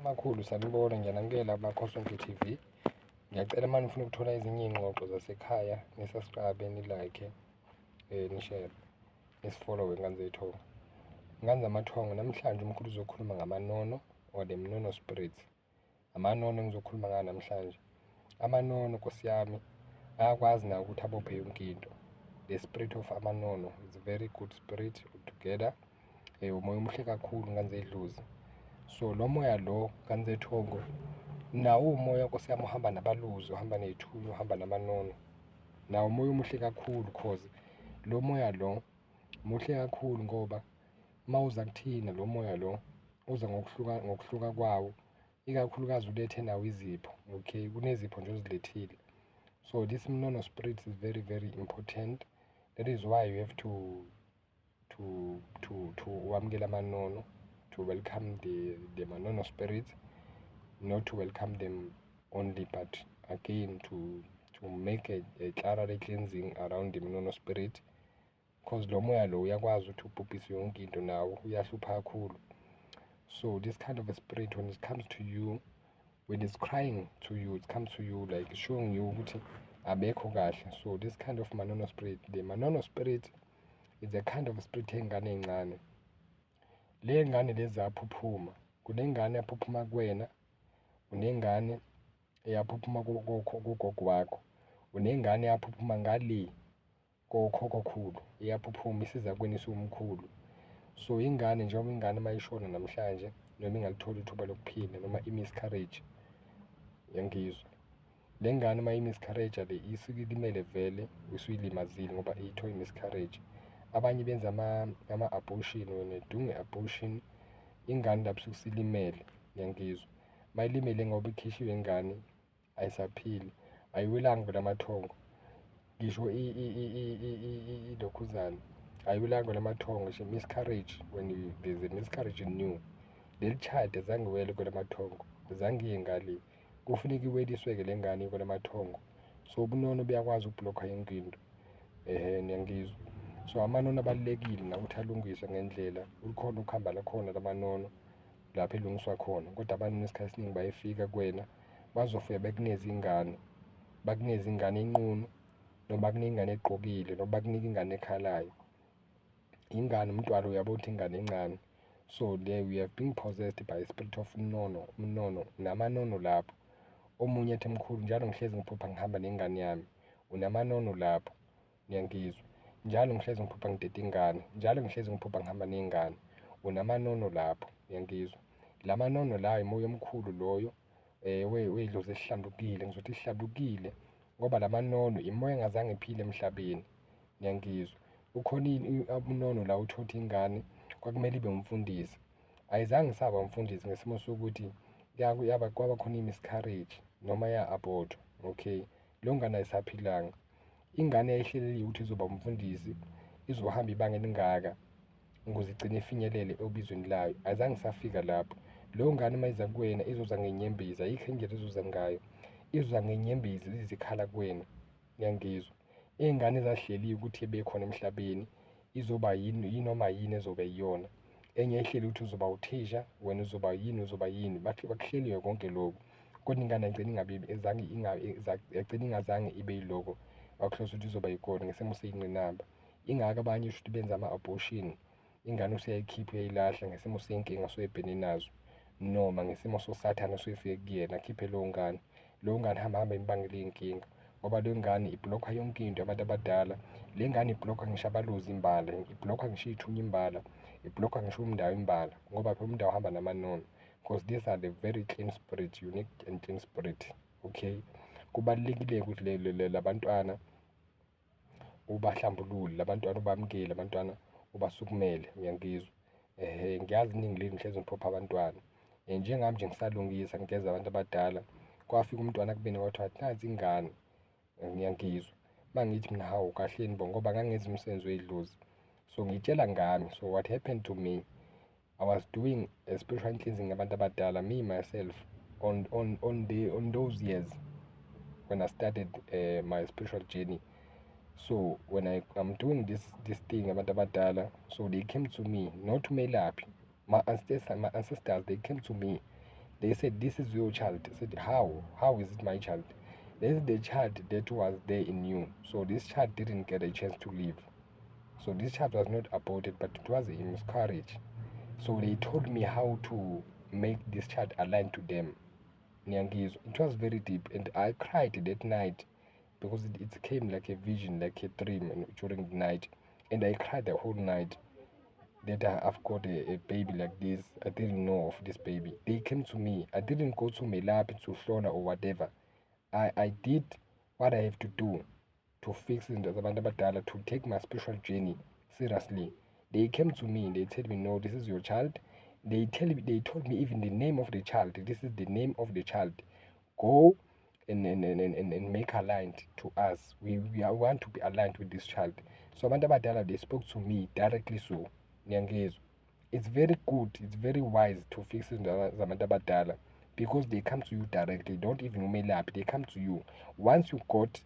Makhulu sanibona, ngiyanamukela Amakhosi TV. Ngiyacela manje ufuna ukuthola ezinye iy'ngxoxo zasekhaya, ni-subscribe, ni-like, ni-share, nisifollowe Ngane Zeyithonga. Ngane Zamathongo, namhlanje umkhulu uzokhuluma ngamanono or the Mnono spirit. Amanono engizokhuluma ngayo namhlanje. Amanono, Nkosi yami, ayakwazi na ukuthi abophe yonke into. The spirit of amanono is a very good spirit together. Umoya omuhle kakhulu Ngane Zeyidlozi. So lo moya lo Ngane Zeyithongo nawo umoya Nkosi yami uhamba nabaluzi, uhamba ney'thunywa, uhamba namanono. Nawo umoya omuhle kakhulu cause lo moya lo muhle kakhulu ngoba mawuza kuthina lo moya lo uza ngokuhluka kwawo, ikakhulukazi ulethe nawo izipho. Okay, kunezipho nje ozilethile. So this Mnono spirit is very very important. That is why you have to wamukela amanono, to welcome the Manono spirit, not to welcome them only, but again to make a thorough cleansing around the Manono spirit, because lo moya lo uyakwazi ukuthi ubhubhise yonke into, nawo uyahlupha kakhulu. So this kind of a spirit, when it comes to you, when it's crying to you, it comes to you like showing you ukuthi abekho kahle. So this kind of Manono spirit, the Manono spirit is a kind of spirit ey'ngane ey'ncane. Le ngane lezi aphuphuma, kunengane yaphuphuma kuwena, unengane eyaphuphuma kugogo wakho, unengane yaphuphuma ngale kokhokhokhulu, iyaphuphuma isiza kuwena isiwumkhulu. So ingane, njengoba ingane mayishona namhlanje noma ingalitholi ithuba lokuphila noma i-miscarriage, yangizwa, le ngane mayi-miscarriage le isuke ilimele vele, usuyilimazile ngoba iyithole i-miscarriage. Abanye benza ama-abortion, wena dunge abortion, ingane lapho isuke isilimele, yangizwa. Mayilimele ngoba ikhishiwe ingane, ayisaphili, ayiwelanga vele amathongo. Ngisho ilokhuzana ayiwelanga vele amathongo, ngisho miscarriage, when there's a miscarriage in you, leli child azange iwele kwela mathongo, azange iye ngale, kufuneka iweliswe-ke le ngane kwela mathongo. So ubunono buyakwazi ukubhlokha yonke into, niyangizwa. So amanono abalulekile nakuthi alungiswe ngendlela. Ukhona ukuhamba lakhona lamanono lapho elungiswa khona, kodwa abantu isikhathi esiningi bayefika kuwena, bazofika bakuneze ingane, bakuneze ingane enqunu, noma bakunike ingane egqokile, noma bakunike ingane ekhalayo. Ingane umntwana uyabona ukuthi ingane encane. So there we have been possessed by a spirit of umnono, namanono lapho. Omunye ethi mkhulu, njalo ngihlezi ngiphupha ngihamba nengane yami, unamanono lapho, niyangizwa. Njalo ngihlezi ngiphupha ngidede ingane, njalo ngihlezi ngiphupha ngihamba ney'ngane, unamanono lapho, yangizwa. La manono la imoya omkhulu loyo wey'dlozi esihlambukile, ngizothi sihlambukile ngoba la manono imoya engazange iphile emhlabeni, niyangizwa. Ukhona ubunono la uthotha ingane, kwakumele ibe umfundisi, ayizange isaba umfundisi ngesimo sokuthi kwaba khona i-miscarriage noma ya-abort. Okay, leyo ngane ayisaphilanga. Ingane yayihleleliwe ukuthi izoba umfundisi, izohamba ibanga elingaka ukuze igcine ifinyelele obizweni layo, ayizange isafika lapho. Leyo ngane uma iza kuwena izoza ngenyembezi, ayikho indlela izoza ngayo, izoza ngenyembezi, izikhala kuwena, niyangizwa. Iy'ngane ezahleliwe ukuthi ibe khona emhlabeni, izoba yinoma yini ezobe yiyona. Enye yayihleli ukuthi uzoba uthisha, wena uzoba yini, uzoba yini, bakuhleliwe konke lokhu, kodwa ingane yagcina ingazange ibe yiloko bakuhlose ukuthi izoba yikona ngesimo seyingqinamba. Ingaka abanye shuthi benza ama-abortion, ingane useyayikhipha uyayilahla ngesimo seyinkinga soyibhene nazo, noma ngesimo sosathane osuyefike kuyena akhiphe leyo ngane. Leyo ngane hamba imbangela iy'nkinga ngoba leyo ngane ibhlokha yonke into yabantu abadala. Le ngane ibhlokha ngisho abaluzi imbala, ibhlokha ngisho iy'thunywa imbala, ibhlokha ngisho umndawo imbala, ngoba phela umndawo uhamba namanono, because these are the very clean spirit, unique and clean spirit. Okay, kubalulekile ukuthi labantwana ubahlambulule, labantwana ubamukele, abantwana ubasukumele, uyangizwa. Ngiyazi iningi leni nihlezi niphupha abantwana, njengami nje ngisalungisa ngigeza abantu abadala, kwafika umntwana kubeni kwathiwa nansi ingane, ngiyangizwa. Uma ngithi mina hawu kahleni bo, ngoba ngangenza umsebenzi wey'dlozi, so ngiyitshela ngami. So what happened to me, I was doing a spiritual cleansing abantu abadala, me myself, on those years when I started my spiritual journey. So when I'm doing this thing abantu abadala, so they came to me, not umelaphi, my ancestors, they came to me, They said, this is your child. I said, how is it my child? This is the child that was there in you. So this child didn't get a chance to live. So this child was not aborted, but it was a miscarriage. So they told me how to make this child aligned to them. Nyangizo. It was very deep, and I cried that night because it came like a vision, like a dream during the night, and I cried the whole night that I've got a baby like this. I didn't know of this baby. They came to me. I didn't go to Melaphi to Shona or whatever. I did what I have to do to fix it as abantu abadala, to take my spiritual journey seriously. They came to me, they told me, no, this is your child. They told me even the name of the child. This is the name of the child. Go and make aligned to us. We want to be aligned with this child. So abantu abadala, they spoke to me directly. So Nyangezo, it's very good, it's very wise to fix it zabantu abadala, because they come to you directly. Don't even umelaphi, they come to you. Once you got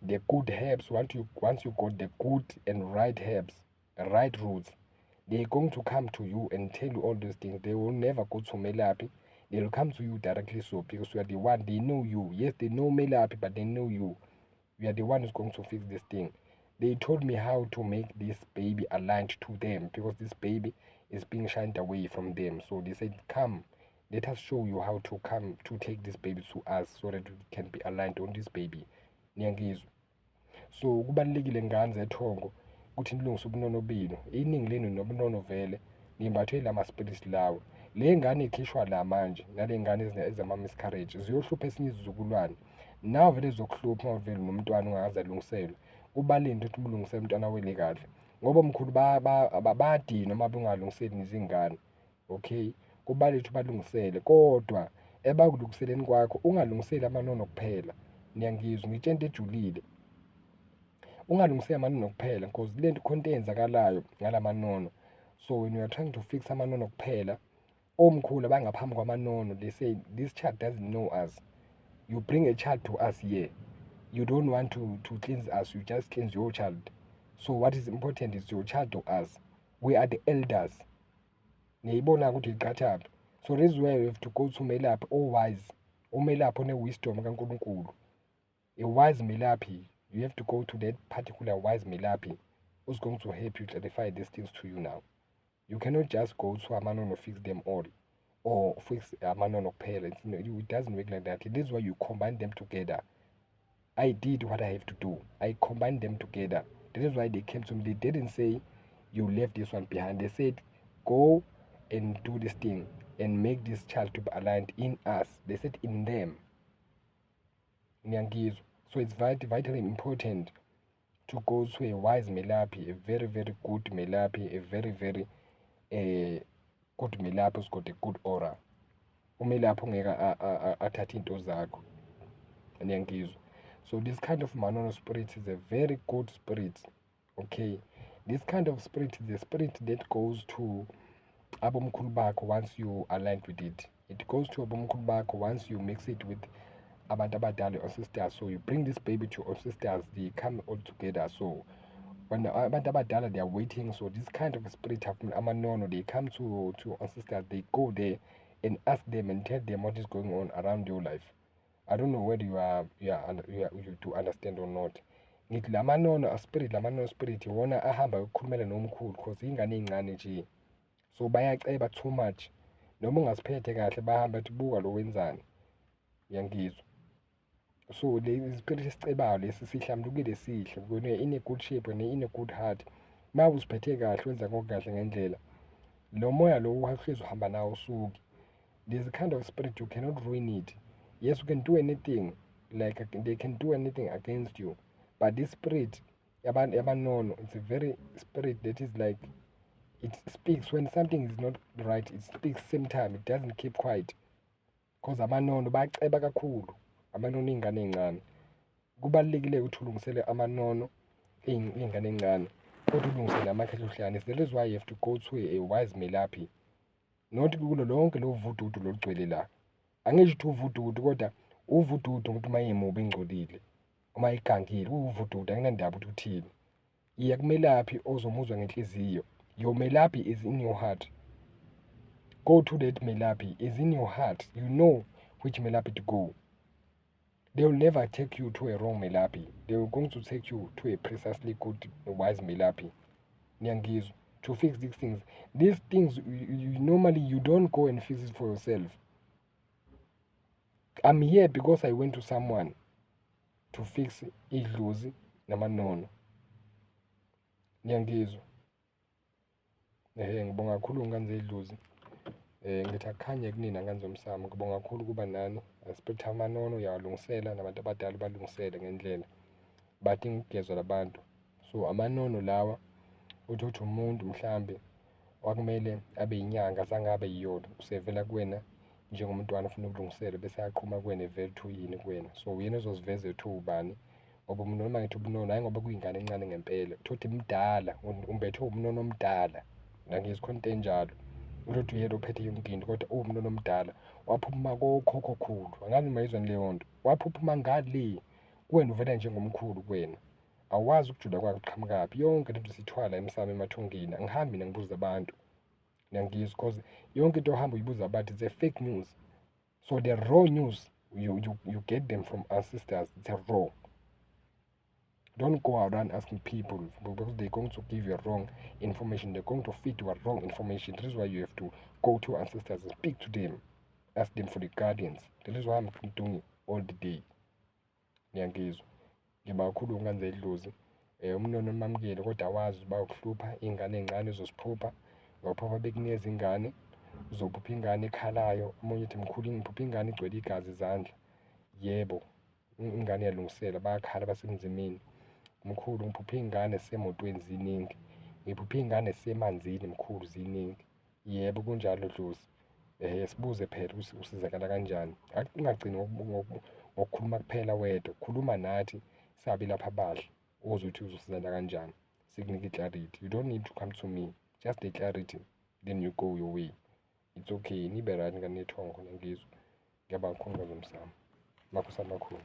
the good herbs, once you got the good and right herbs, right roots, they're going to come to you and tell you all those things. They will never go to Melaphi. They'll come to you directly, so because you are the one. They know you. Yes, they know Melaphi, but they know you. You are the one who's going to fix this thing. They told me how to make this baby aligned to them, because this baby is being shined away from them. So they said, come, let us show you how to come to take this baby to us, so that we can be aligned on this baby. Niyangizwa? So kubalulekile ngane zethongo ukuthi nilungise ubunono benu. Iningi lenu nobunono vele nimbathwe la ma-spirits lawo. Le ngane ikhishwa la manje, nale ngane ezama-miscarriage ziyohlupha esinye isizukulwane. Nawe vele zizokuhlupha uma vele nomntwana ungakaze alungiselwe. Kubalinde ukuthi umlungisele umntwana wele kahle, ngoba omkhulu bayadinwa uma bungalungiseli izingane. Okay, kubalulekile ukuthi balungisele, kodwa ebakulungiseleni kwakho ungalungiseli amanono kuphela. Niyangizwa? Ngitshe into ejulile, ungalungiseli amanono kuphela, because le nto khona into eyenzakalayo ngalamanono. So when you are trying to fix amanono kuphela, omkhulu abangaphambi kwamanono, they say this child doesn't know us. You bring a child to us here, you don't want to cleanse us, you just cleanse your child. So what is important is your child to us. We are the elders. Niyayibona ukuthi iqathaphi. So this is where we have to go to Melaphi wise, umelaphi one-wisdom kaNkulunkulu. A wise Melaphi, you have to go to that particular wise Melaphi who's going to help you clarify these things to you now. You cannot just go to amanono fix them all, or fix amanono parents. No, it doesn't work like that. This is why you combine them together. I did what I have to do. I combined them together. That is why they came to me. They didn't say you left this one behind. They said go and do this thing and make this child to be aligned in us. They said in them. So it's vitally important to go to a wise Melaphi, a very, very good Melaphi, a very, very good Melaphi who's got a good aura. Umelaphi ongeka athathe into zakho. Niyangizwa? So this kind of manono spirit is a very good spirit. Okay, this kind of spirit is a spirit that goes to abomkhulu bakho once you aligned with it. It goes to abomkhulu bakho once you mix it with abantu abadala or sisters. So you bring this baby to your sisters, they come all together. So when abantu abadala, they are waiting, so this kind of spirit of amanono, they come to our sisters, they go there and ask them and tell them what is going on around your life. I don't know whether you to understand or not. Ngithi lamanono spirit iwona ahamba ukukhulumela nomkhulu, because ingane encane nje. So bayaceba too much. Noma ungasiphethe kahle bahamba ethi buka lo wenzani. Yangizwa? So le spirit esicebayo lesi sihlamlukile sihle, because in a good shape and in a good heart. Uma uziphethe kahle wenza ngokahle ngendlela, lo moya lo uhlezi uhamba nawo usuki. There's a kind of spirit you cannot ruin it. Yes, you can do anything, like they can do anything against you, but this spirit, yabanono, it's a very spirit that is like, it speaks when something is not right. It speaks same time. It doesn't keep quiet. Because amanono baceba kakhulu, amanono ingane encane. Kubalulekile ukuthi ulungisele amanono ingane encane, kodwa ulungisele amakhehlwane. That is why you have to go to a wise Melaphi. Not kulo lonke lo vududu lolugcwele la. Angisho ukuthi uvududu, kodwa uvududu ukuthi uma emubi ingcolile, uma igangile uvududu, akunandaba ukuthi uthini. Iya kuMelaphi ozomuzwa ngenhliziyo. Your Melaphi is in your heart. go to that Melaphi is in your heart. You know which Melaphi to go. They will never take you to a wrong Melaphi. They are going to take you to a precisely good, wise Melaphi. Nyangizwa, to fix these things. These things, normally you don't go and fix it for yourself. I'm here because I went to someone to fix idlozi namanono. Nyangizwa. Ngibonga kakhulu nganze idlozi. Ngithi akukhanye kunina nganzomsamo. Ngibonga kakhulu kuba nani. Asiphethe amanono uyawalungisela nabantu abadala balungisele ngendlela. Badinga ukugezwa labantu. So amanono lawa uthi umuntu mhlambe wakumele abe inyanga azange abe yiyona usevela kuwena njengomntwana ofuna ukulungisela bese yaqhuma kuwena evela ukuthi uyini kuwena. So uyena ozoziveza ethi ubani ngoba umuntu noma ngithi ubunono hayi ngoba kuyingane encane ngempela uthi mdala umbethe umunono omdala nangizikhona into enjalo uthi uyena ophethe yonke into kodwa umunono omdala waphuphuma kokhokho khulu angazi noma yizwa leyo nto waphuphuma ngale kuwena uvela njengomkhulu kuwena awazi ukujula kwakhe uqhamukaphi yonke lento sithwala emsamo emathungeni angihambi mina ngibuza abantu ngiyangizwa because yonke into ohamba uyibuza abantu it's a fake news. So the raw news you get them from ancestors. It's a raw. Don't go around asking people because they're going to give you wrong information. They're going to feed you wrong information. This is why you have to go to ancestors and speak to them. Ask them for the guardians. This is why I'm doing all the day. Ngiyangizwa. Ngiba kakhulu nganze idlozi. Umnono mamkele kodwa awazi bawukuhlupha ingane encane uzosiphupha. Ngoba bekunikeza ingane uzophupha ingane ekhalayo omunye uthi mkhulu ngiphupha ingane igcwele igazi izandla. Yebo, ingane iyalungisela bayakhala basemzimini. Mkhulu ngiphuphe ingane zisemotweni ziningi. Ngiphuphe ingane zisemanzini mkhulu ziningi. Yebo kunjalo dlozi. Sibuze phela usizakala kanjani. Ungagcini ngokukhuluma kuphela wedwa. Khuluma nathi sabe lapha abahle ozothi uzosizana kanjani. Sikunike clarity. You don't need to come to me. Just the clarity. Then you go your way. It's okay. Nibe right nganethongo ngizwa. Ngiyabonga kakhulu ngomsamo. Makhosi amakhulu.